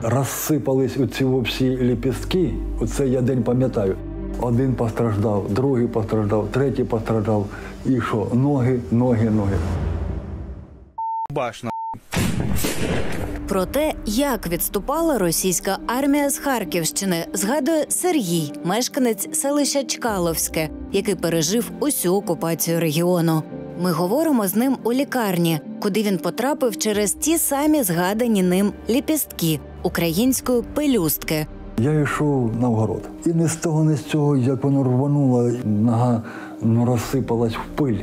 розсипались оці всі ліпістки, оце я день пам'ятаю. Один постраждав, другий постраждав, третій постраждав. І що? Ноги. Башна. Про те, як відступала російська армія з Харківщини, згадує Сергій, мешканець селища Чкаловське, який пережив усю окупацію регіону. Ми говоримо з ним у лікарні, куди він потрапив через ті самі згадані ним ліпістки української пелюстки. Я йшов на огород. І не з того, не з цього, як воно рвануло, нога розсипалась в пиль.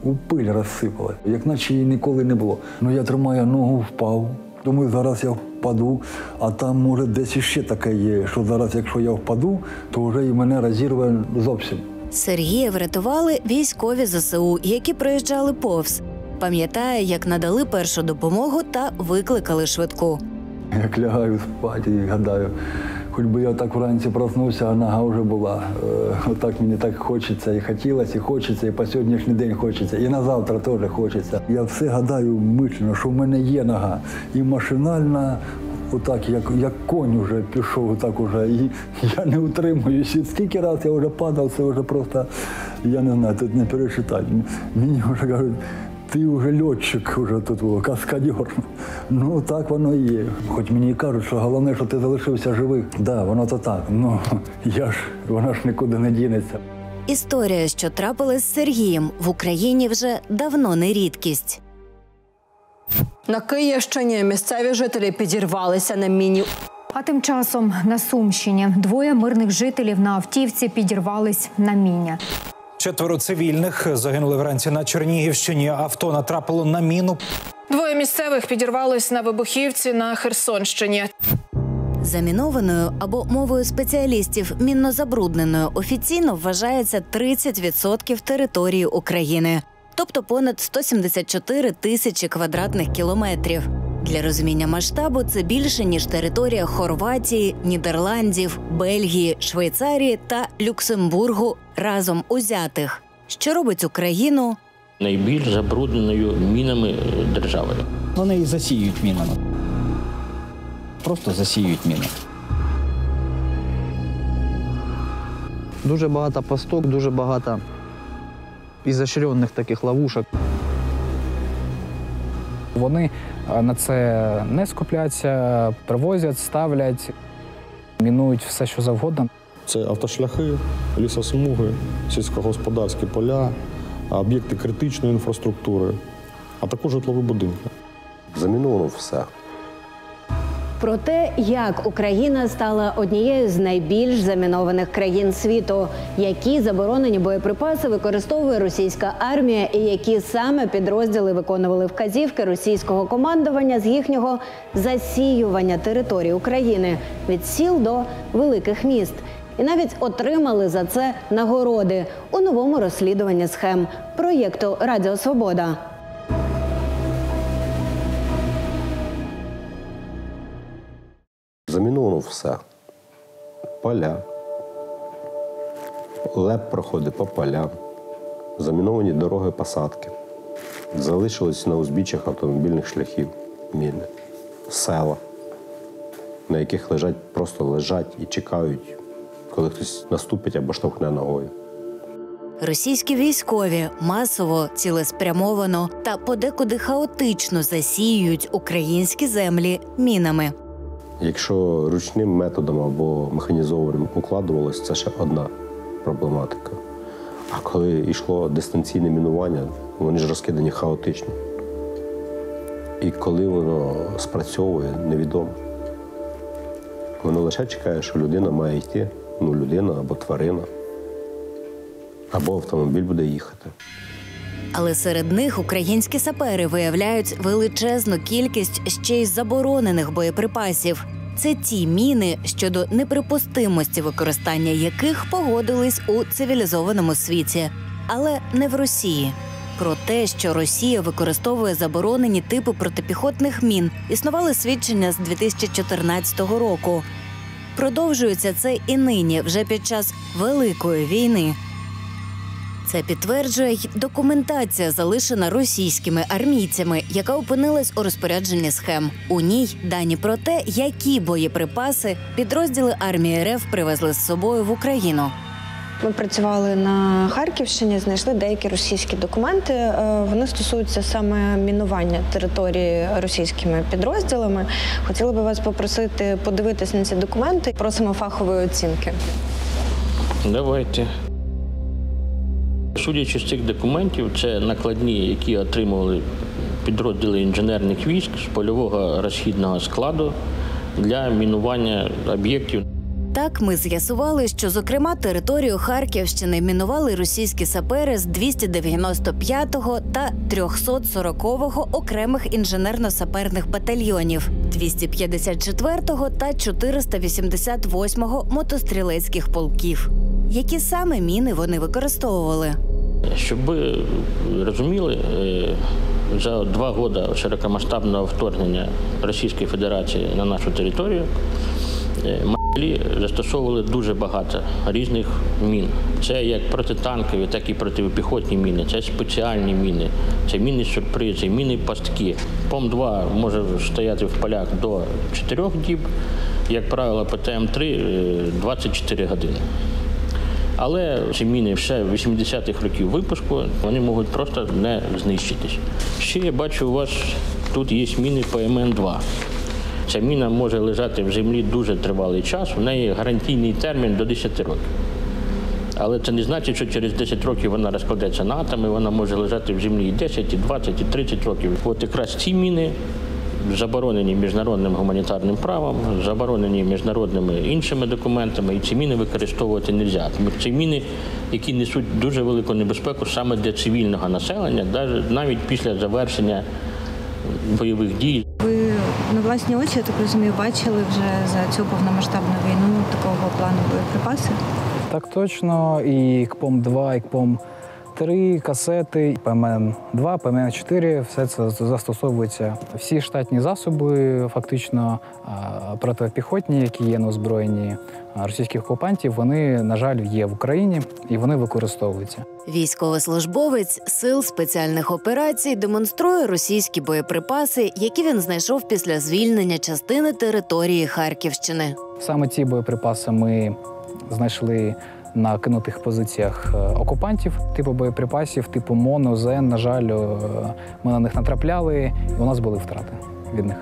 У пиль розсипалась, як наче її ніколи не було. Я тримаю ногу, впав. Думаю, зараз я впаду, а там, може, десь іще таке є, що зараз, якщо я впаду, то вже і мене розірве зовсім. Сергія врятували військові ЗСУ, які проїжджали повз. Пам'ятає, як надали першу допомогу та викликали швидку. Як лягаю спати і гадаю, хоч би я так вранці проснувся, а нога вже була. Отак мені так хочеться, і хотілося, і хочеться, і по сьогоднішній день хочеться, і на завтра теж хочеться. Я все гадаю мишлено, що в мене є нога. І машинально, отак, як конь вже пішов, отак уже, і я не утримуюся. Скільки разів я вже падав, це вже просто, я не знаю, тут не перечитати. Мені вже кажуть, ти вже льотчик, вже тут каскадер. Так воно і є. Хоч мені кажуть, що головне, що ти залишився живий. Да, воно то так. Вона ж нікуди не дінеться. Історія, що трапилась з Сергієм, в Україні вже давно не рідкість. На Київщині місцеві жителі підірвалися на міні. А тим часом на Сумщині двоє мирних жителів на автівці підірвались на міні. 4 цивільних загинули вранці на Чернігівщині. Авто натрапило на міну. 2 місцевих підірвались на вибухівці на Херсонщині. Замінованою або мовою спеціалістів мінно-забрудненою офіційно вважається 30% території України, тобто понад 174 тисячі квадратних кілометрів. Для розуміння масштабу це більше, ніж територія Хорватії, Нідерландів, Бельгії, Швейцарії та Люксембургу разом узятих. Що робить Україну найбільш забрудненою мінами державою. Вони і засіюють мінами. Просто засіюють міни. Дуже багато пасток, дуже багато ізощрених таких ловушок. Вони на це не скупляться, привозять, ставлять, мінують все, що завгодно. Це автошляхи, лісосмуги, сільськогосподарські поля, об'єкти критичної інфраструктури, а також житлові будинки. Заміновано все. Про те, як Україна стала однією з найбільш замінованих країн світу, які заборонені боєприпаси використовує російська армія і які саме підрозділи виконували вказівки російського командування з їхнього засіювання території України від сіл до великих міст. І навіть отримали за це нагороди у новому розслідуванні схем проєкту «Радіо Свобода». Заміновано все. Поля. ЛЕП проходить по полям. Заміновані дороги, посадки. Залишились на узбіччях автомобільних шляхів міни. Села, на яких просто лежать і чекають, коли хтось наступить або штовхне ногою. Російські військові масово, цілеспрямовано та подекуди хаотично засіюють українські землі мінами. Якщо ручним методом або механізованим укладувалось, це ще одна проблематика. А коли йшло дистанційне мінування, вони ж розкидані хаотично. І коли воно спрацьовує, невідомо. Воно лише чекає, що людина має йти, людина або тварина, або автомобіль буде їхати. Але серед них українські сапери виявляють величезну кількість ще й заборонених боєприпасів. Це ті міни, щодо неприпустимості використання яких погодились у цивілізованому світі. Але не в Росії. Про те, що Росія використовує заборонені типи протипіхотних мін, існували свідчення з 2014 року. Продовжується це і нині, вже під час Великої війни. Це підтверджує й документація, залишена російськими армійцями, яка опинилась у розпорядженні схем. У ній дані про те, які боєприпаси підрозділи армії РФ привезли з собою в Україну. Ми працювали на Харківщині, знайшли деякі російські документи. Вони стосуються саме мінування території російськими підрозділами. Хотіла би вас попросити подивитися на ці документи. Просимо фахової оцінки. Давайте. Судячи з цих документів, це накладні, які отримували підрозділи інженерних військ з польового розхідного складу для мінування об'єктів. Так, ми з'ясували, що, зокрема, територію Харківщини мінували російські сапери з 295-го та 340-го окремих інженерно-саперних батальйонів, 254-го та 488-го мотострілецьких полків. Які саме міни вони використовували? Щоб ви розуміли, за 2 роки широкомасштабного вторгнення Російської Федерації на нашу територію м**лі застосовували дуже багато різних мін. Це як протитанкові, так і протипіхотні міни, це спеціальні міни, це міни-сюрпризи, міни-пастки. ПОМ-2 може стояти в полях до 4 діб, як правило, ПТМ-3 – 24 години. Але ці міни ще 80-х років випуску, вони можуть просто не знищитись. Ще я бачу, у вас тут є міни ПМН-2. Ця міна може лежати в землі дуже тривалий час, у неї гарантійний термін до 10 років. Але це не значить, що через 10 років вона розкладеться на атоми, вона може лежати в землі і 10, і 20, і 30 років. От якраз ці міни заборонені міжнародним гуманітарним правом, заборонені міжнародними іншими документами, і ці міни використовувати не можна. Тому це міни, які несуть дуже велику небезпеку саме для цивільного населення, навіть після завершення бойових дій. Ви на власні очі, я так розумію, бачили вже за цю повномасштабну війну такого плану боєприпаси? Так точно, і КПОМ-2, і КПОМ-3, касети, ПМН-2, ПМН-4, все це застосовується. Всі штатні засоби, фактично протипіхотні, які є на озброєнні російських окупантів, вони, на жаль, є в Україні і вони використовуються. Військовослужбовець Сил спеціальних операцій демонструє російські боєприпаси, які він знайшов після звільнення частини території Харківщини. Саме ці боєприпаси ми знайшли на кинутих позиціях окупантів, типу боєприпасів, типу МОН, ОЗН. На жаль, ми на них натрапляли, і у нас були втрати від них.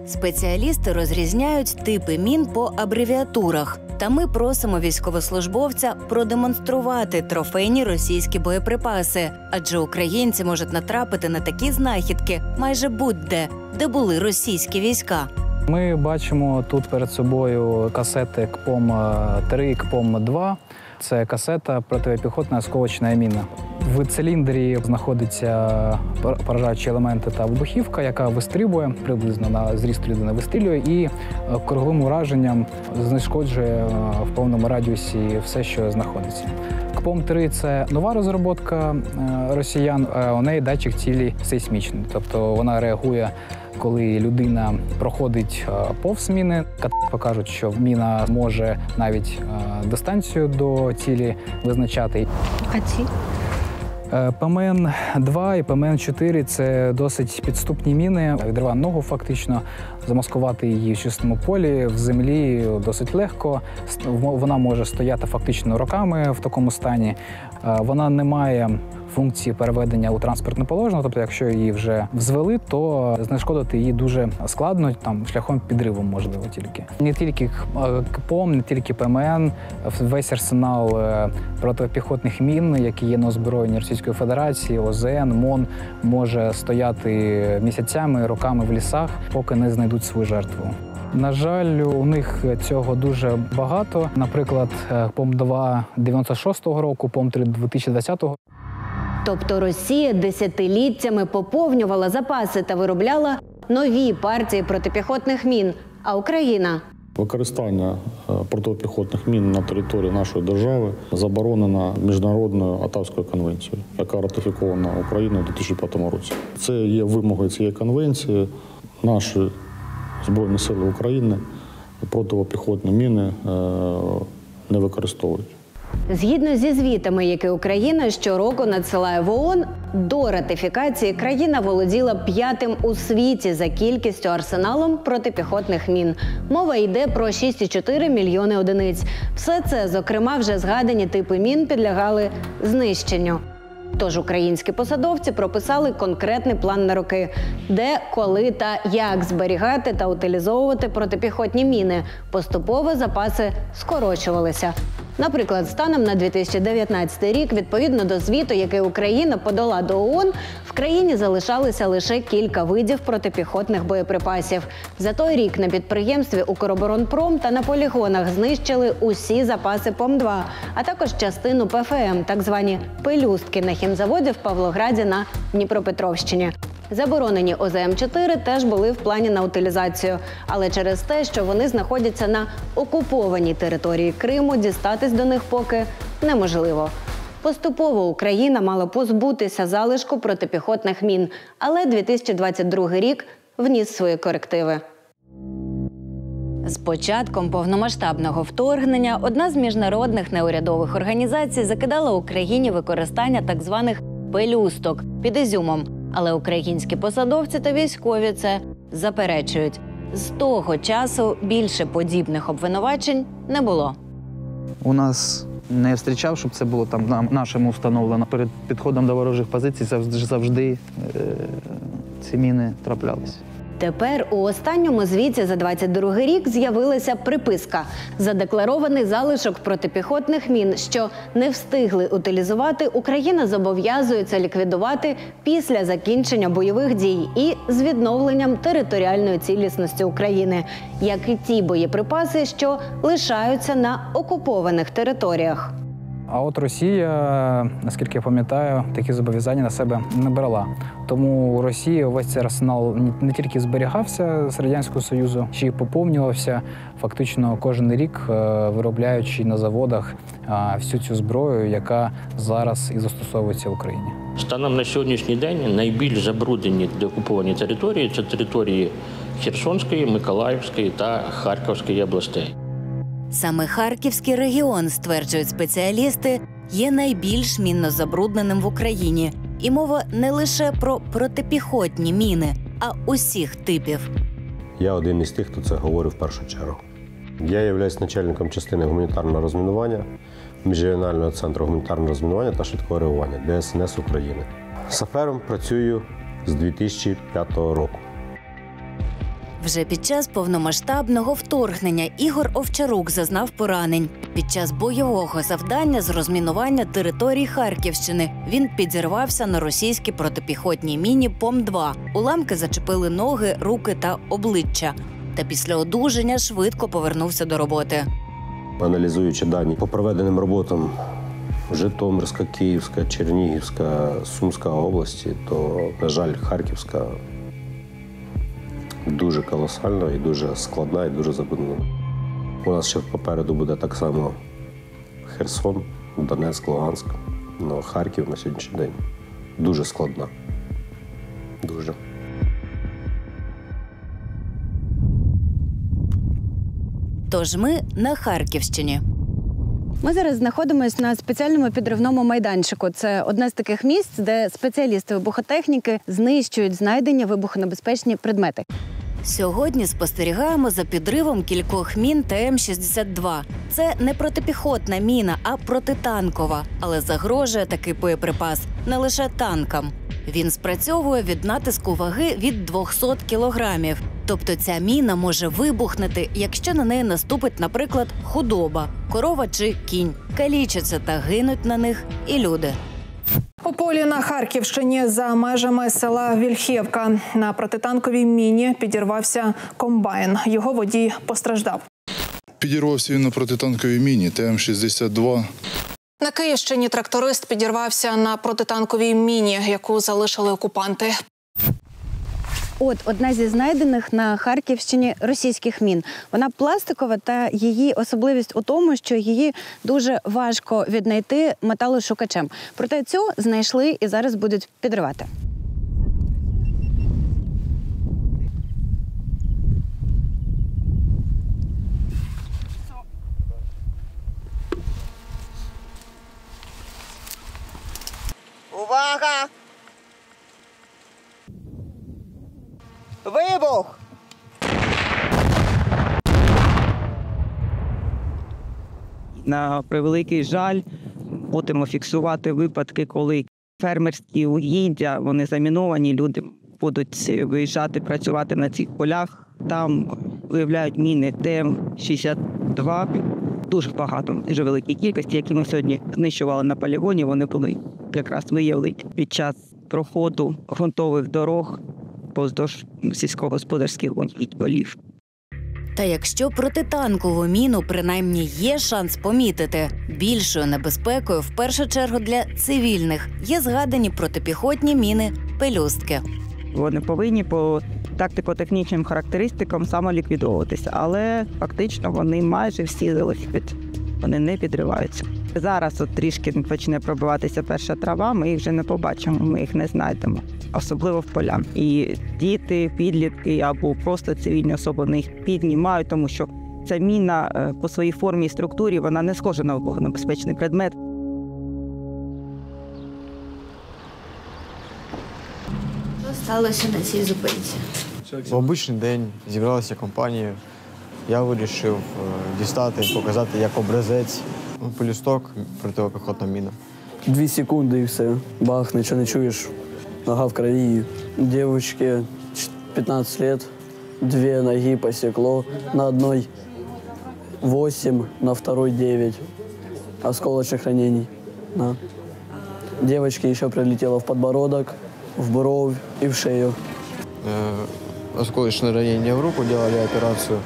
Спеціалісти розрізняють типи мін по абревіатурах. Та ми просимо військовослужбовця продемонструвати трофейні російські боєприпаси. Адже українці можуть натрапити на такі знахідки майже будь-де, де були російські війська. Ми бачимо тут перед собою касети КПОМ-3 і КПОМ-2. Це касета протипіхотна осколочна міна. В циліндрі знаходяться поражаючі елементи та вибухівка, яка вистрілює, приблизно на зріст людини вистрілює і круговим ураженням знешкоджує в повному радіусі все, що знаходиться. КПОМ-3 – це нова розробка росіян, у неї датчик цілі сейсмічний, тобто вона реагує, коли людина проходить повз міни. Покажуть, що міна може навіть дистанцію до цілі визначати. А ці? ПМН-2 і ПМН-4 – це досить підступні міни. Відриває ногу фактично, замаскувати її в чистому полі, в землі досить легко. Вона може стояти фактично роками в такому стані. Вона не має функції переведення у транспортне положення, тобто якщо її вже взвели, то знешкодити її дуже складно, там шляхом підриву можливо тільки. Не тільки КПОМ, не тільки ПМН, весь арсенал протипіхотних мін, які є на озброєнні Російської Федерації, ОЗН, МОН, може стояти місяцями, роками в лісах, поки не знайдуть свою жертву. На жаль, у них цього дуже багато. Наприклад, ПОМ-2 96-го року, ПОМ-3 2020-го. Тобто Росія десятиліттями поповнювала запаси та виробляла нові партії протипіхотних мін. А Україна? Використання протипіхотних мін на території нашої держави заборонено Міжнародною Оттавською конвенцією, яка ратифікована Україною у 2005 році. Це є вимоги цієї конвенції. Наші Збройні сили України протипіхотні міни не використовують. Згідно зі звітами, які Україна щороку надсилає в ООН, до ратифікації країна володіла 5-тим у світі за кількістю арсеналом протипіхотних мін. Мова йде про 6,4 мільйони одиниць. Все це, зокрема, вже згадані типи мін підлягали знищенню. Тож українські посадовці прописали конкретний план на роки, де, коли та як зберігати та утилізовувати протипіхотні міни. Поступово запаси скорочувалися. Наприклад, станом на 2019 рік, відповідно до звіту, який Україна подала до ООН, в країні залишалося лише кілька видів протипіхотних боєприпасів. За той рік на підприємстві «Укроборонпром» та на полігонах знищили усі запаси ПОМ-2, а також частину ПФМ, так звані «пелюстки» на хімзаводі в Павлограді на Дніпропетровщині. Заборонені ОЗМ-4 теж були в плані на утилізацію, але через те, що вони знаходяться на окупованій території Криму, дістатись до них поки неможливо. Поступово Україна мала позбутися залишку протипіхотних мін, але 2022 рік вніс свої корективи. З початком повномасштабного вторгнення одна з міжнародних неурядових організацій закидала Україні використання так званих «пелюсток» під Ізюмом. Але українські посадовці та військові це заперечують. З того часу більше подібних обвинувачень не було. У нас не зустрічав, щоб це було там нашому встановлено. Перед підходом до ворожих позицій завжди ці міни траплялися. Тепер у останньому звіті за 2022 рік з'явилася приписка – задекларований залишок протипіхотних мін, що не встигли утилізувати, Україна зобов'язується ліквідувати після закінчення бойових дій і з відновленням територіальної цілісності України, як і ті боєприпаси, що лишаються на окупованих територіях. А от Росія, наскільки я пам'ятаю, такі зобов'язання на себе не брала. Тому у Росії весь цей арсенал не тільки зберігався з Радянського Союзу, ще й поповнювався, фактично кожен рік виробляючи на заводах всю цю зброю, яка зараз і застосовується в Україні. Станом на сьогоднішній день найбільш забруднені деокуповані території – це території Херсонської, Миколаївської та Харківської областей. Саме Харківський регіон, стверджують спеціалісти, є найбільш мінно забрудненим в Україні. І мова не лише про протипіхотні міни, а усіх типів. Я один із тих, хто це говорив в першу чергу. Я являюсь начальником частини гуманітарного розмінування Міжрегіонального центру гуманітарного розмінування та швидкого реагування ДСНС України. Сапером працюю з 2005 року. Вже під час повномасштабного вторгнення Ігор Овчарук зазнав поранень. Під час бойового завдання з розмінування територій Харківщини він підірвався на російській протипіхотній міні ПОМ-2. Уламки зачепили ноги, руки та обличчя. Та після одужання швидко повернувся до роботи. Аналізуючи дані по проведеним роботам Житомирська, Київська, Чернігівська, Сумська області, то, на жаль, Харківська дуже колосальна і дуже складна, і дуже забруднена. У нас ще попереду буде так само Херсон, Донецьк, Луганськ, але Харків на сьогоднішній день дуже складна. Дуже. Тож ми на Харківщині. Ми зараз знаходимося на спеціальному підривному майданчику. Це одне з таких місць, де спеціалісти вибухотехніки знищують знайдені вибухонебезпечні предмети. Сьогодні спостерігаємо за підривом кількох мін ТМ-62. Це не протипіхотна міна, а протитанкова. Але загрожує такий боєприпас не лише танкам. Він спрацьовує від натиску ваги від 200 кілограмів. Тобто ця міна може вибухнути, якщо на неї наступить, наприклад, худоба, корова чи кінь. Калічаться та гинуть на них і люди. У полі на Харківщині за межами села Вільхівка на протитанковій міні підірвався комбайн. Його водій постраждав. Підірвався він на протитанковій міні ТМ-62. На Київщині тракторист підірвався на протитанковій міні, яку залишили окупанти. От одна зі знайдених на Харківщині російських мін. Вона пластикова, та її особливість у тому, що її дуже важко віднайти металошукачем. Проте цю знайшли і зараз будуть підривати. Вибух! На превеликий жаль, будемо фіксувати випадки, коли фермерські угіддя, вони заміновані, люди будуть виїжджати, працювати на цих полях. Там виявляють міни ТМ-62, дуже багато, дуже великій кількості, які ми сьогодні знищували на полігоні, вони були якраз виявлені під час проходу ґрунтових дорог поздовж сільськогосподарських полів. Та якщо протитанкову міну принаймні є шанс помітити, більшою небезпекою в першу чергу для цивільних є згадані протипіхотні міни «Пелюстки». Вони повинні по тактико-технічним характеристикам самоліквідовуватися, але фактично вони майже всі залишать, вони не підриваються. Зараз от трішки почне пробиватися перша трава, ми їх вже не побачимо, ми їх не знайдемо, особливо в полях. І діти, підлітки або просто цивільні особи їх піднімають, тому що ця міна по своїй формі і структурі, вона не схожа на вогнебезпечний предмет. Що сталося на цій зупинці? В обичний день зібралася компанія. Я вирішив дістати і показати як образець. Пелюсток, протипіхотна міна. 2 секунди і все. Бах, нічого не чуєш. Нога в крові. Дівчинці 15 років, 2 ноги посекло. На одній 8, на второй 9. Осколочных ранений. Да. Девочке еще прилетело в подбородок, в бровь и в шею. Осколочное ранение в руку, делали операцию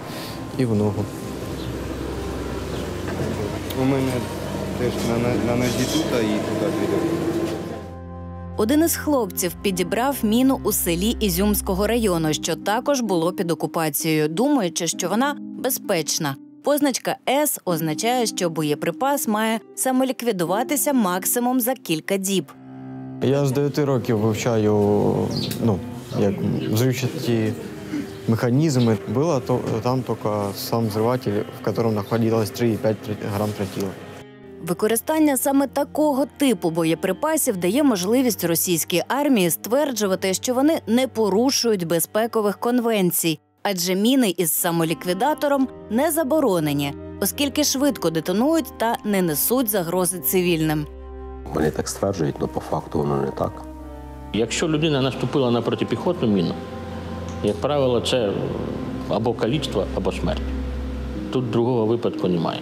и в ногу. У мене теж на нозі тут і туди піде. Один із хлопців підібрав міну у селі Ізюмського району, що також було під окупацією, думаючи, що вона безпечна. Позначка «С» означає, що боєприпас має самоліквідуватися максимум за кілька діб. Я з 9 років вивчаю як взривчаті механізми. Було там тільки сам взриватель, в якому знаходилось 3,5 грам тротила. Використання саме такого типу боєприпасів дає можливість російській армії стверджувати, що вони не порушують безпекових конвенцій, адже міни із самоліквідатором не заборонені, оскільки швидко детонують та не несуть загрози цивільним. Вони так стверджують, але по факту воно не так. Якщо людина наступила на протипіхотну міну, як правило, це або каліцтво, або смерть. Тут другого випадку немає.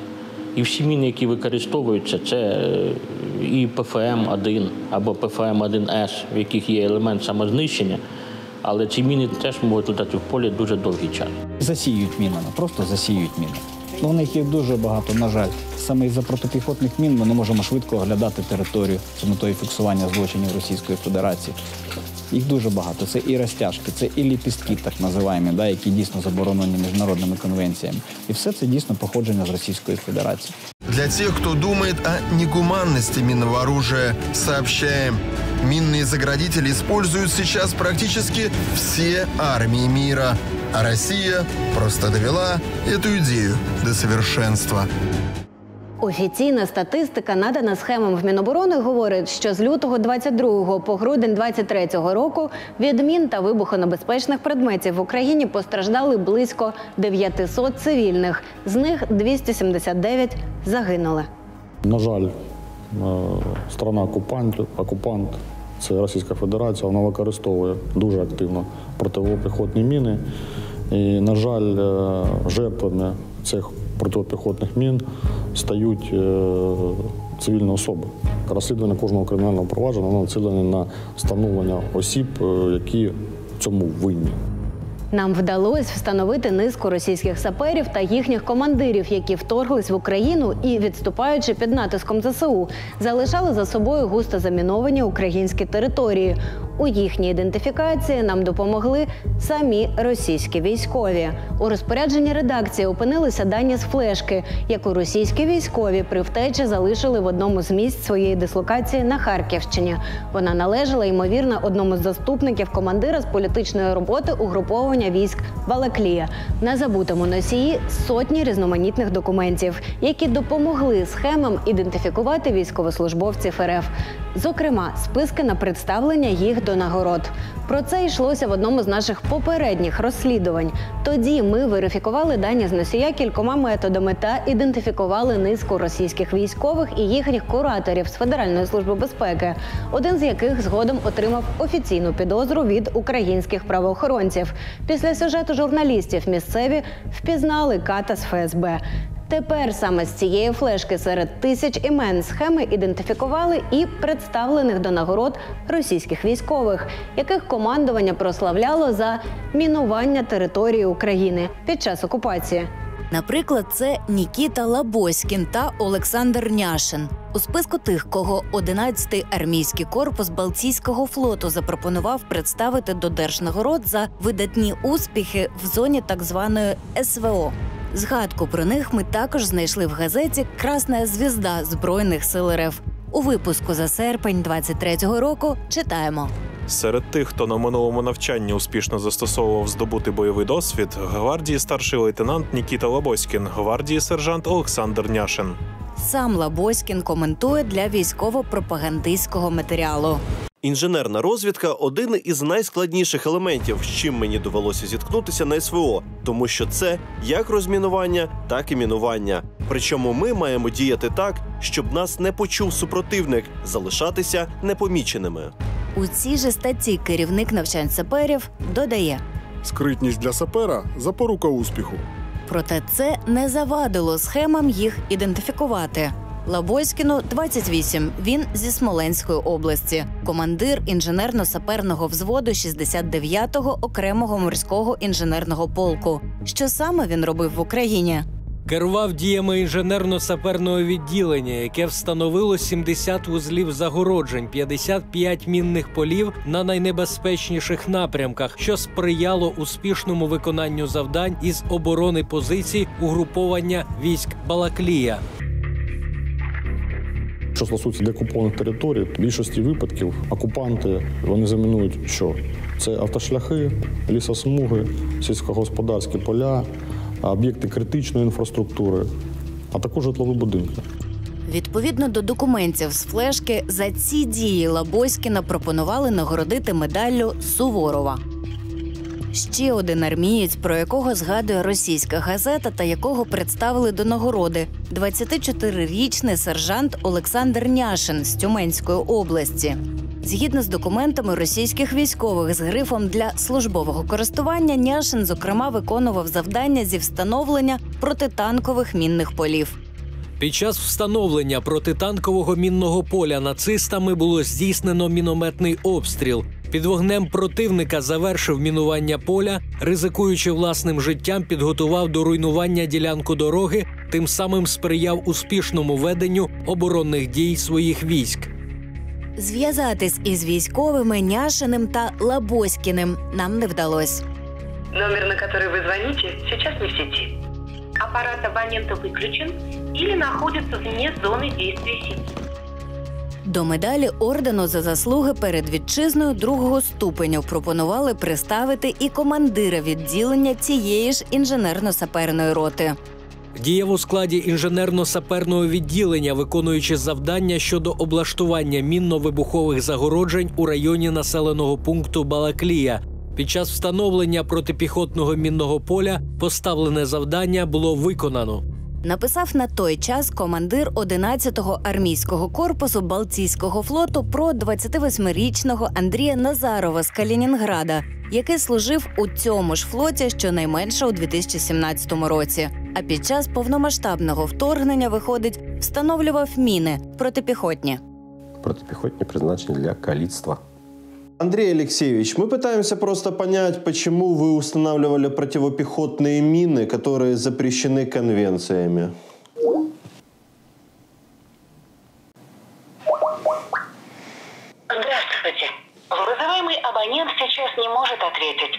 І всі міни, які використовуються, це і ПФМ-1 або ПФМ-1С, в яких є елемент самознищення, але ці міни теж можуть летати в полі дуже довгий час. Засіюють мінами, просто засіюють міни. У них є дуже багато, на жаль. Саме із-за протипіхотних мін ми не можемо швидко оглядати територію з метою фіксування злочинів Російської Федерації. Їх дуже багато. Це і розтяжки, це і ліпістки, так називаємо, які дійсно заборонені міжнародними конвенціями. І все це дійсно походження з Російської Федерації. Для тех, кто думает о негуманности минного оружия, сообщаем, минные заградители используют сейчас практически все армии мира. А Россия просто довела эту идею до совершенства. Офіційна статистика, надана схемам в Міноборони, говорить, що з лютого 22 по грудень 23 року від мін та вибухонебезпечних предметів в Україні постраждали близько 900 цивільних. З них 279 загинули. На жаль, страна-окупант, це Російська Федерація, вона використовує дуже активно протипіхотні міни. І, на жаль, жертвами цих протипіхотних мін стають цивільні особи. Розслідування кожного кримінального провадження воно націлене на встановлення осіб, які цьому винні. Нам вдалося встановити низку російських саперів та їхніх командирів, які вторглись в Україну і, відступаючи під натиском ЗСУ, залишали за собою густо заміновані українські території. У їхній ідентифікації нам допомогли самі російські військові. У розпорядженні редакції опинилися дані з флешки, яку російські військові при втечі залишили в одному з місць своєї дислокації на Харківщині. Вона належала, ймовірно, одному з заступників командира з політичної роботи угруповання військ Балаклія. На забутому носії сотні різноманітних документів, які допомогли схемам ідентифікувати військовослужбовців РФ. Зокрема, списки на представлення їх до нагород. Про це йшлося в одному з наших попередніх розслідувань. Тоді ми верифікували дані з носія кількома методами та ідентифікували низку російських військових і їхніх кураторів з Федеральної служби безпеки, один з яких згодом отримав офіційну підозру від українських правоохоронців. Після сюжету журналістів місцеві впізнали ката з ФСБ. Тепер саме з цієї флешки серед тисяч імен схеми ідентифікували і представлених до нагород російських військових, яких командування прославляло за мінування території України під час окупації. Наприклад, це Нікіта Лабоськін та Олександр Няшин. У списку тих, кого 11-й армійський корпус Балтійського флоту запропонував представити до держнагород за видатні успіхи в зоні так званої СВО. Згадку про них ми також знайшли в газеті «Красна звізда Збройних сил РФ». У випуску за серпень 23-го року читаємо. Серед тих, хто на минулому навчанні успішно застосовував здобутий бойовий досвід, гвардії старший лейтенант Нікіта Лабоськін, гвардії сержант Олександр Няшин. Сам Лабоськін коментує для військово-пропагандистського матеріалу. Інженерна розвідка – один із найскладніших елементів, з чим мені довелося зіткнутися на СВО, тому що це як розмінування, так і мінування. Причому ми маємо діяти так, щоб нас не почув супротивник, залишатися непоміченими. У цій же статті керівник навчань саперів додає: «Скритність для сапера – запорука успіху». Проте це не завадило схемам їх ідентифікувати. Лабоськіну 28, він зі Смоленської області, командир інженерно-саперного взводу 69-го окремого морського інженерного полку. Що саме він робив в Україні? Керував діями інженерно-саперного відділення, яке встановило 70 вузлів загороджень, 55 мінних полів на найнебезпечніших напрямках, що сприяло успішному виконанню завдань із оборони позицій угруповання військ Балаклія. Що стосується деокупованих територій, в більшості випадків окупанти вони замінують що? Це автошляхи, лісосмуги, сільськогосподарські поля, об'єкти критичної інфраструктури, а також житлові будинки. Відповідно до документів з флешки, за ці дії Лабоськіна пропонували нагородити медаллю Суворова. Ще один армієць, про якого згадує російська газета та якого представили до нагороди – 24-річний сержант Олександр Няшин з Тюменської області. Згідно з документами російських військових з грифом «для службового користування», Няшин, зокрема, виконував завдання зі встановлення протитанкових мінних полів. Під час встановлення протитанкового мінного поля нацистами було здійснено мінометний обстріл. Під вогнем противника завершив мінування поля, ризикуючи власним життям, підготував до руйнування ділянку дороги, тим самим сприяв успішному веденню оборонних дій своїх військ. Зв'язатись із військовими Няшиним та Лабоськіним нам не вдалося. Номер, на который вы звоните, сейчас не в сети. Аппарат абонента выключен или находится вне зоны действия сети. До медалі ордену за заслуги перед вітчизною другого ступеню пропонували приставити і командира відділення цієї ж інженерно-саперної роти. Діяв у складі інженерно-саперного відділення, виконуючи завдання щодо облаштування мінно-вибухових загороджень у районі населеного пункту Балаклія. Під час встановлення протипіхотного мінного поля поставлене завдання було виконано. Написав на той час командир 11-го армійського корпусу Балтійського флоту про 28-річного Андрія Назарова з Калінінграда, який служив у цьому ж флоті щонайменше у 2017 році. А під час повномасштабного вторгнення, виходить, встановлював міни протипіхотні. Протипіхотні призначені для каліцтва. Андрей Алексеевич, мы пытаемся просто понять, почему вы устанавливали противопехотные мины, которые запрещены конвенциями. Здравствуйте. Вызываемый абонент сейчас не может ответить.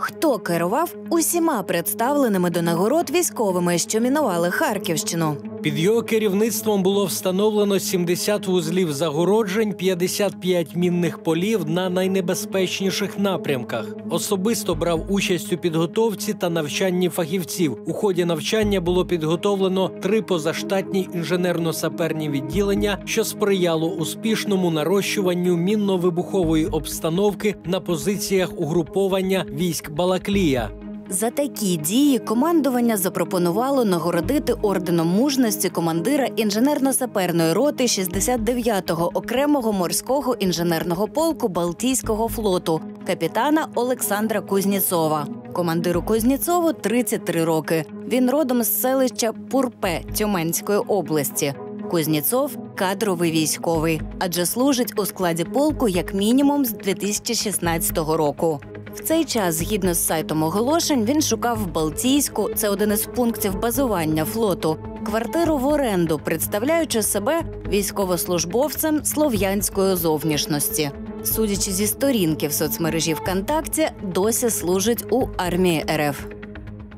Хто керував усіма представленими до нагород військовими, що мінували Харківщину? Під його керівництвом було встановлено 70 вузлів загороджень, 55 мінних полів на найнебезпечніших напрямках. Особисто брав участь у підготовці та навчанні фахівців. У ході навчання було підготовлено 3 позаштатні інженерно-саперні відділення, що сприяло успішному нарощуванню мінно-вибухової обстановки на позиціях угруповання військ Балаклія. За такі дії командування запропонувало нагородити орденом мужності командира інженерно-саперної роти 69-го окремого морського інженерного полку Балтійського флоту капітана Олександра Кузнєцова. Командиру Кузнєцову 33 роки. Він родом з селища Пурпе Тюменської області. Кузнєцов – кадровий військовий, адже служить у складі полку як мінімум з 2016 року. В цей час, згідно з сайтом оголошень, він шукав в Балтійську, це один із пунктів базування флоту, квартиру в оренду, представляючи себе військовослужбовцем слов'янської зовнішності. Судячи зі сторінки в соцмережі ВКонтакті, досі служить у армії РФ.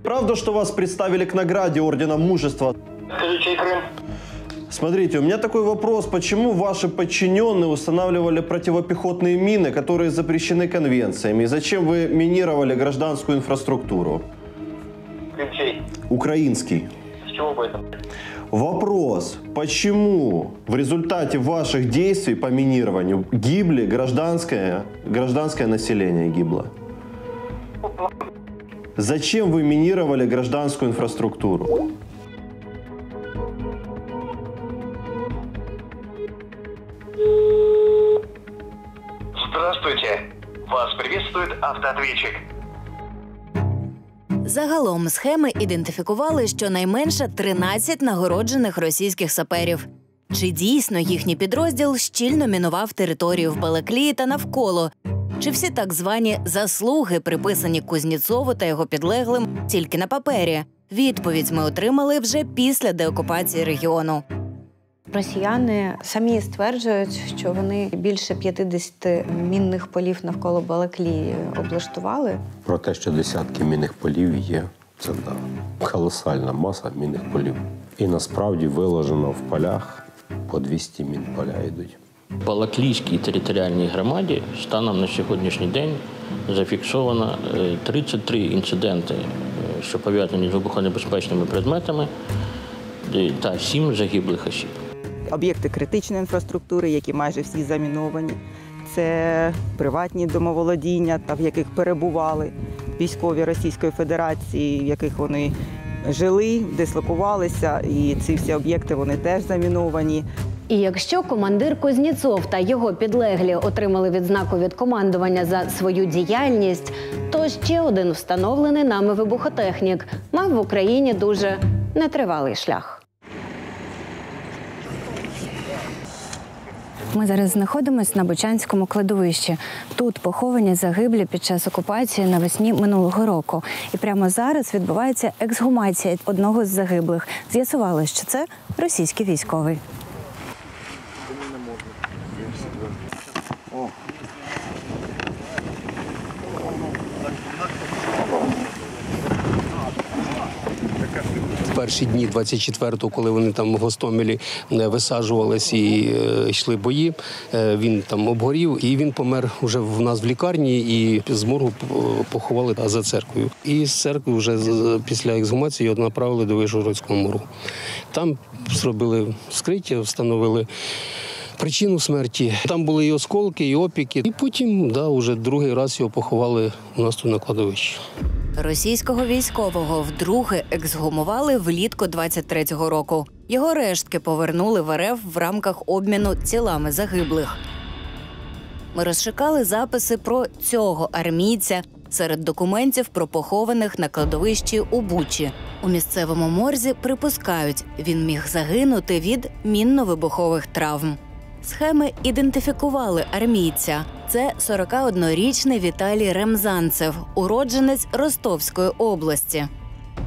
Правда, что вас представили к награде Ордена Мужества? Скажи, чей Крым? Смотрите, у меня такой вопрос. Почему ваши подчиненные устанавливали противопехотные мины, которые запрещены конвенциями? И зачем вы минировали гражданскую инфраструктуру? Крым чей? Украинский. С чего бы это? Вопрос. Почему в результате ваших действий по минированию гибли гражданское население гибло? Зачем вы минировали гражданскую инфраструктуру? Здравствуйте. Вас приветствует автоответчик. Загалом схеми ідентифікували щонайменше 13 нагороджених російських саперів. Чи дійсно їхній підрозділ щільно мінував територію в Балаклії та навколо? Чи всі так звані заслуги, приписані Кузнєцову та його підлеглим, тільки на папері? Відповідь ми отримали вже після деокупації регіону. Росіяни самі стверджують, що вони більше 50 мінних полів навколо Балаклії облаштували. Про те, що десятки мінних полів є, це колосальна маса мінних полів. І насправді виложено в полях по 200 мін поля йдуть. В Балаклійській територіальній громаді станом на сьогоднішній день зафіксовано 33 інциденти, що пов'язані з вибухонебезпечними предметами, та 7 загиблих осіб. Об'єкти критичної інфраструктури, які майже всі заміновані. Це приватні домоволодіння, в яких перебували військові Російської Федерації, в яких вони жили, дислокувалися, і ці всі об'єкти вони теж заміновані. І якщо командир Кузнєцов та його підлеглі отримали відзнаку від командування за свою діяльність, то ще один встановлений нами вибухотехнік мав в Україні дуже нетривалий шлях. Ми зараз знаходимося на Бучанському кладовищі. Тут поховані загиблі під час окупації навесні минулого року. І прямо зараз відбувається ексгумація одного з загиблих. З'ясувалося, що це російський військовий. Перші дні 24-го, коли вони там в Гостомелі висаджувались і йшли бої, він там обгорів, і він помер вже в нас в лікарні, і з моргу поховали за церквою. І з церкви вже після ексгумації його направили до Вишгородського моргу. Там зробили вскриття, встановили причину смерті. Там були і осколки, і опіки. І потім, вже другий раз його поховали у нас тут на кладовищі. Російського військового вдруге ексгумували влітку 23-го року. Його рештки повернули в РФ в рамках обміну тілами загиблих. Ми розшукали записи про цього армійця серед документів про похованих на кладовищі у Бучі. У місцевому морзі припускають, він міг загинути від мінно-вибухових травм. Схеми ідентифікували армійця. Це 41-річний Віталій Ремзанцев, уродженець Ростовської області.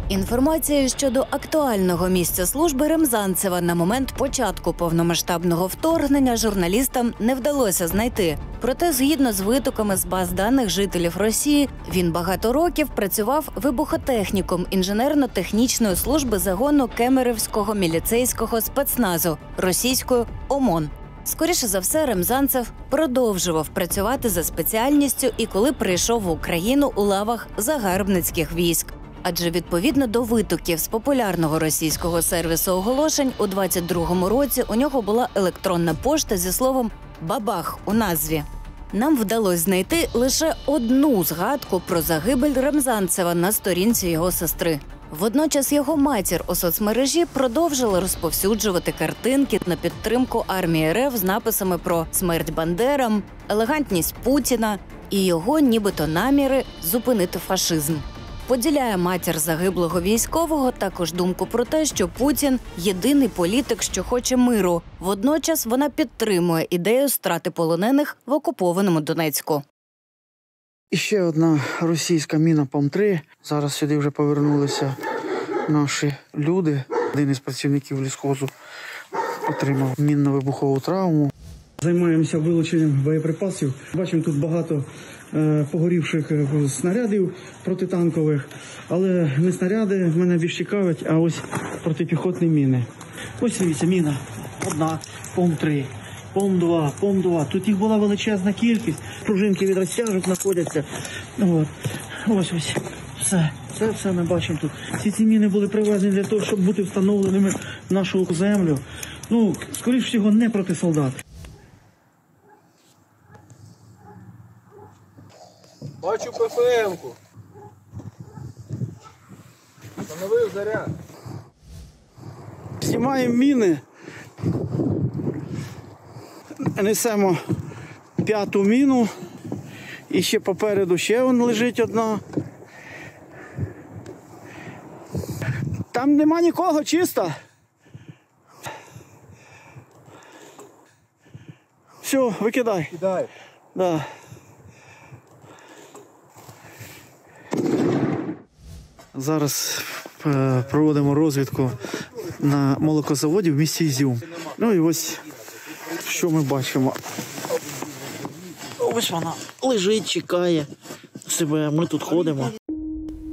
Інформацію щодо актуального місця служби Ремзанцева на момент початку повномасштабного вторгнення журналістам не вдалося знайти. Проте, згідно з витоками з баз даних жителів Росії, він багато років працював вибухотехніком інженерно-технічної служби загону Кемерівського міліцейського спецназу російською ОМОН. Скоріше за все, Ремзанцев продовжував працювати за спеціальністю і коли прийшов в Україну у лавах загарбницьких військ. Адже відповідно до витоків з популярного російського сервісу оголошень у 22-му році у нього була електронна пошта зі словом «бабах» у назві. Нам вдалося знайти лише одну згадку про загибель Ремзанцева на сторінці його сестри. Водночас його матір у соцмережі продовжила розповсюджувати картинки на підтримку армії РФ з написами про смерть Бандерам, елегантність Путіна і його нібито наміри зупинити фашизм. Поділяє матір загиблого військового також думку про те, що Путін – єдиний політик, що хоче миру. Водночас вона підтримує ідею страти полонених в окупованому Донецьку. І ще одна російська міна ПОМ-3. Зараз сюди вже повернулися наші люди. Один із працівників лісхозу отримав мінно-вибухову травму. Займаємося вилученням боєприпасів. Бачимо тут багато погорівших снарядів протитанкових, але не снаряди мене більш цікавить, а ось протипіхотні міни. Ось дивіться, міна одна, ПОМ-3, ПОМ-2, ПОМ-2. Тут їх була величезна кількість, пружинки від розтяжок знаходяться. Ось, все ми бачимо тут. Ці міни були привезені для того, щоб бути встановленими в нашу землю. Скоріш всього, не проти солдат. Бачу ПФМ-ку. Встановив заряд. Знімаємо міни. Несемо 5-ту міну. І ще попереду ще лежить одна. Там нема нікого, чисто. Все, викидай. Кидай. Да. Зараз проводимо розвідку на молокозаводі в місті Ізюм. І ось, що ми бачимо. Ось вона лежить, чекає себе, ми тут ходимо.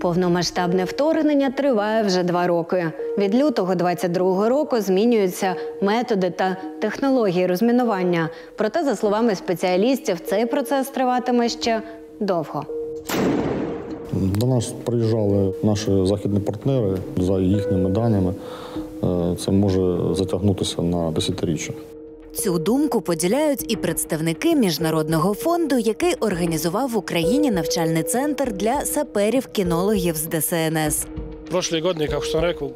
Повномасштабне вторгнення триває вже 2 роки. Від лютого 22-го року змінюються методи та технології розмінування. Проте, за словами спеціалістів, цей процес триватиме ще довго. До нас приїжджали наші західні партнери, за їхніми даними, це може затягнутися на 10-річчя. Цю думку поділяють і представники Міжнародного фонду, який організував в Україні навчальний центр для саперів-кінологів з ДСНС.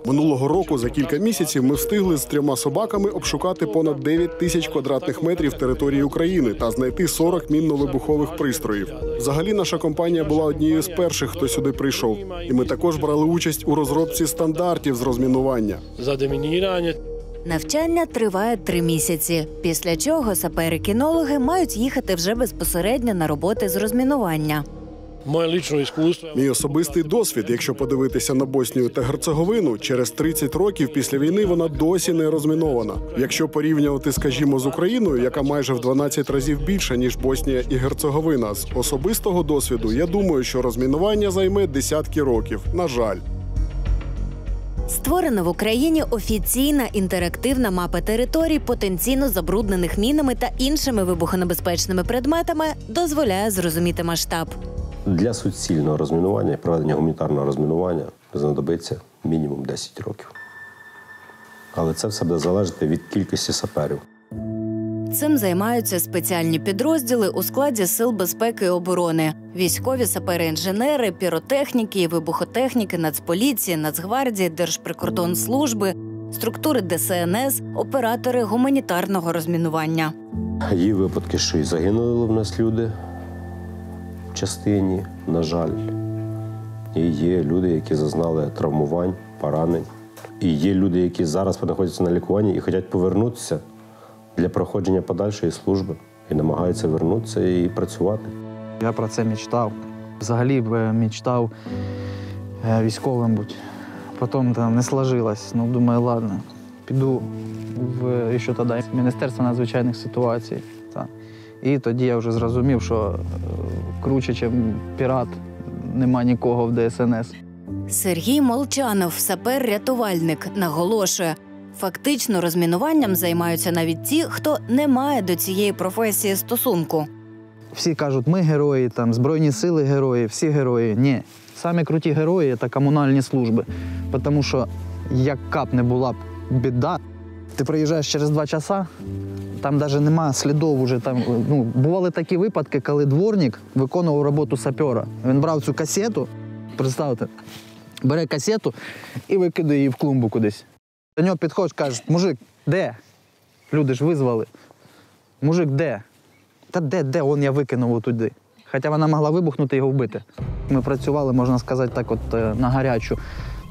Минулого року за кілька місяців ми встигли з 3 собаками обшукати понад 9 тисяч квадратних метрів території України та знайти 40 мінно-вибухових пристроїв. Взагалі наша компанія була однією з перших, хто сюди прийшов. І ми також брали участь у розробці стандартів з розмінування. Навчання триває 3 місяці, після чого сапери-кінологи мають їхати вже безпосередньо на роботи з розмінування. Мій особистий досвід, якщо подивитися на Боснію та Герцеговину, через 30 років після війни вона досі не розмінована. Якщо порівнювати, скажімо, з Україною, яка майже в 12 разів більша, ніж Боснія і Герцеговина, з особистого досвіду, я думаю, що розмінування займе десятки років. На жаль. Створена в Україні офіційна інтерактивна мапа територій, потенційно забруднених мінами та іншими вибухонебезпечними предметами, дозволяє зрозуміти масштаб. Для суцільного розмінування і проведення гуманітарного розмінування знадобиться мінімум 10 років. Але це все буде залежати від кількості саперів. Цим займаються спеціальні підрозділи у складі Сил безпеки і оборони. Військові сапери-інженери, піротехніки і вибухотехніки Нацполіції, Нацгвардії, Держприкордонслужби, структури ДСНС, оператори гуманітарного розмінування. Є випадки, що і загинули в нас люди в частині, на жаль. І є люди, які зазнали травмувань, поранень. І є люди, які зараз знаходяться на лікуванні і хочуть повернутися для проходження подальшої служби. І намагаються повернутися і працювати. Я про це мечтав. Взагалі мечтав військовим бути. Потім там не сложилось. Ну, думаю, ладно, піду в ще тоді Міністерство надзвичайних ситуацій. Так. І тоді я вже зрозумів, що круче, ніж пірат, нема нікого в ДСНС. Сергій Молчанов, сапер-рятувальник, наголошує, фактично розмінуванням займаються навіть ті, хто не має до цієї професії стосунку. Всі кажуть, ми герої, там, Збройні сили герої, всі герої. Ні. Самі круті герої – це комунальні служби. Тому що, яка б не була біда, ти приїжджаєш через 2 часа, там навіть немає слідів уже. Там, ну, бували такі випадки, коли дворник виконував роботу сапера. Він брав цю касету, представте, бере касету і викидає її в клумбу кудись. До нього підходиш, кажеш, мужик, де? Люди ж визвали. Мужик, де? Та де? Он я викинув туди. Хоча вона могла вибухнути і його вбити. Ми працювали, можна сказати, так от на гарячу.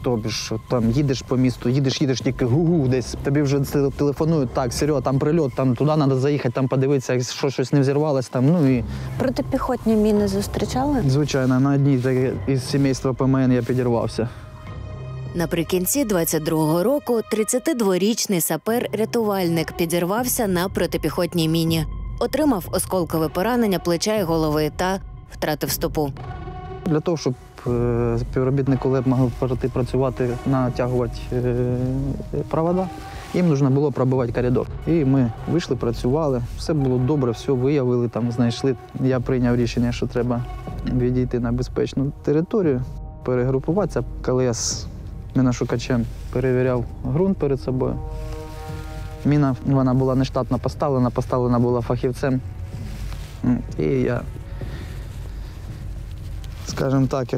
Тобі ж там їдеш по місту, їдеш тільки гу-гу десь. Тобі вже телефонують, так, Серьо, там прильот, там туди треба заїхати, там подивитися, якщо щось не взірвалося там, ну і... Протипіхотні міни зустрічали? Звичайно, на одній із сімейства ПМН я підірвався. Наприкінці 22-го року 32-річний сапер-рятувальник підірвався на протипіхотній міні. Отримав осколкове поранення плеча і голови та втратив стопу. Для того, щоб співробітники ЛЕП могли працювати, натягувати провода, їм потрібно було пробивати коридор. І ми вийшли, працювали, все було добре, все виявили, там знайшли. Я прийняв рішення, що треба відійти на безпечну територію, перегрупуватися. Коли я з міношукачем перевіряв ґрунт перед собою, міна, вона була нештатно поставлена була фахівцем. І я, скажімо так,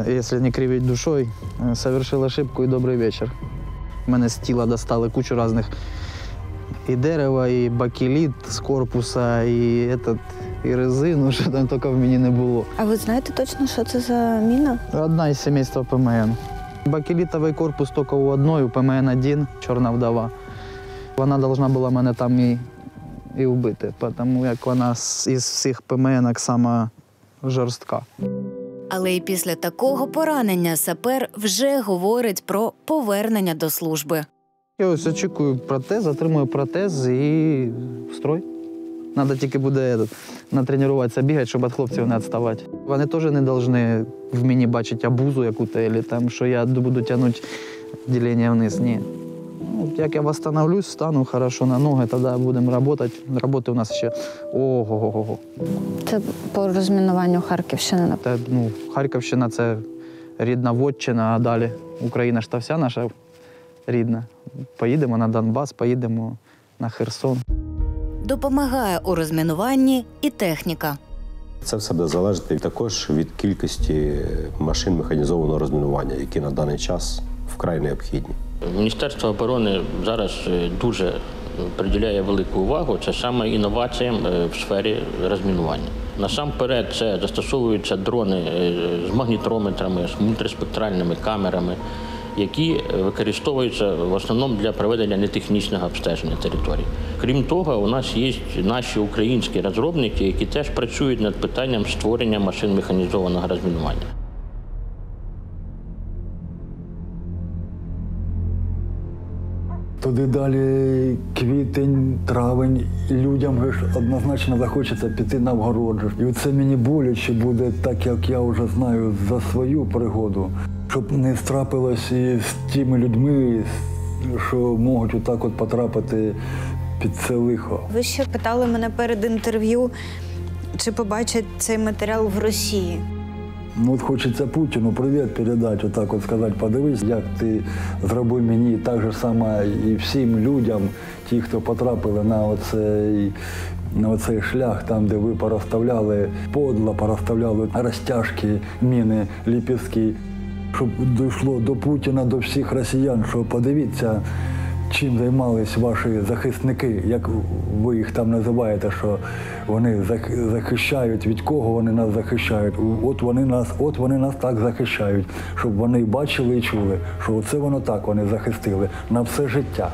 якщо не кривити душою, совершив ошибку і добрий вечір. Мене з тіла достали кучу різних і дерева, і бакеліт з корпуса, і резину, що там тільки в мені не було. А ви знаєте точно, що це за міна? Одна із сімейства ПМН. Бакелітовий корпус тільки у одної, у ПМН-1, чорна вдова. Вона повинна була мене там і вбити, тому як вона із всіх ПМН-ок сама жорстка. Але і після такого поранення сапер вже говорить про повернення до служби. Я ось очікую протез, отримую протез і в строй. Треба тільки буде натренуватися бігати, щоб від хлопців не відставати. Вони теж не повинні в мені бачити абузу яку-то, або там, що я буду тягнути ділення вниз. Ні. Ну, як я відновлюсь, стану хорошо на ноги, тоді будемо працювати. Роботи у нас ще ого-го-го. Це по розмінуванню Харківщини? Харківщина – це рідна вотчина, а далі Україна ж та вся наша рідна. Поїдемо на Донбас, поїдемо на Херсон. Допомагає у розмінуванні і техніка. Це все буде залежати також від кількості машин механізованого розмінування, які на даний час вкрай необхідні. Міністерство оборони зараз дуже приділяє велику увагу, це саме інноваціям в сфері розмінування. Насамперед це застосовуються дрони з магнітрометрами, з мультиспектральними камерами, які використовуються в основному для проведення нетехнічного обстеження території. Крім того, у нас є наші українські розробники, які теж працюють над питанням створення машин механізованого розмінування. Туди далі квітень, травень, і людям однозначно захочеться піти на вгород. І це мені боляче буде, так як я вже знаю за свою пригоду, щоб не страпилось і з тими людьми, що можуть отак от потрапити під це лихо. Ви ще питали мене перед інтерв'ю, чи побачать цей матеріал в Росії. Ну от хочеться Путіну привіт передати, отак от сказати, подивись, як ти зробив мені так же само і всім людям, ті, хто потрапили на оцей шлях, там, де ви порозставляли подло, порозставляли розтяжки, міни, ліпістки, щоб дійшло до Путіна, до всіх росіян, що подивіться, чим займались ваші захисники, як ви їх там називаєте, що вони захищають, від кого вони нас захищають. От вони нас так захищають, щоб вони бачили і чули, що оце воно так вони захистили на все життя.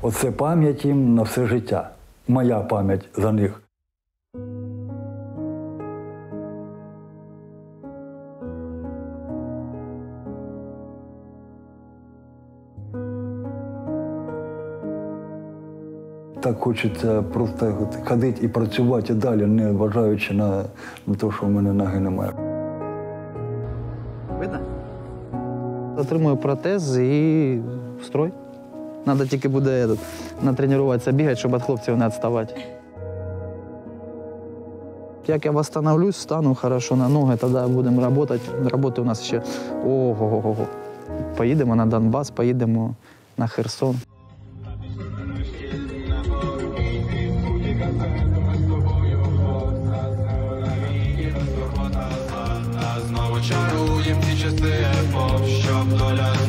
Оце пам'ять їм на все життя. Моя пам'ять за них. так хочеться просто ходити і працювати далі, не вважаючи на те, що в мене ноги немає. Видно? Отримую протез і в строй. Треба тільки буде натренуватися, бігати, щоб від хлопців не відставати. Як я восстановлюсь, стану хорошо на ноги, тоді будемо працювати. Роботи у нас ще ого-го-го. Поїдемо на Донбас, поїдемо на Херсон. Знову чаруєм ті часи епох, щоб доля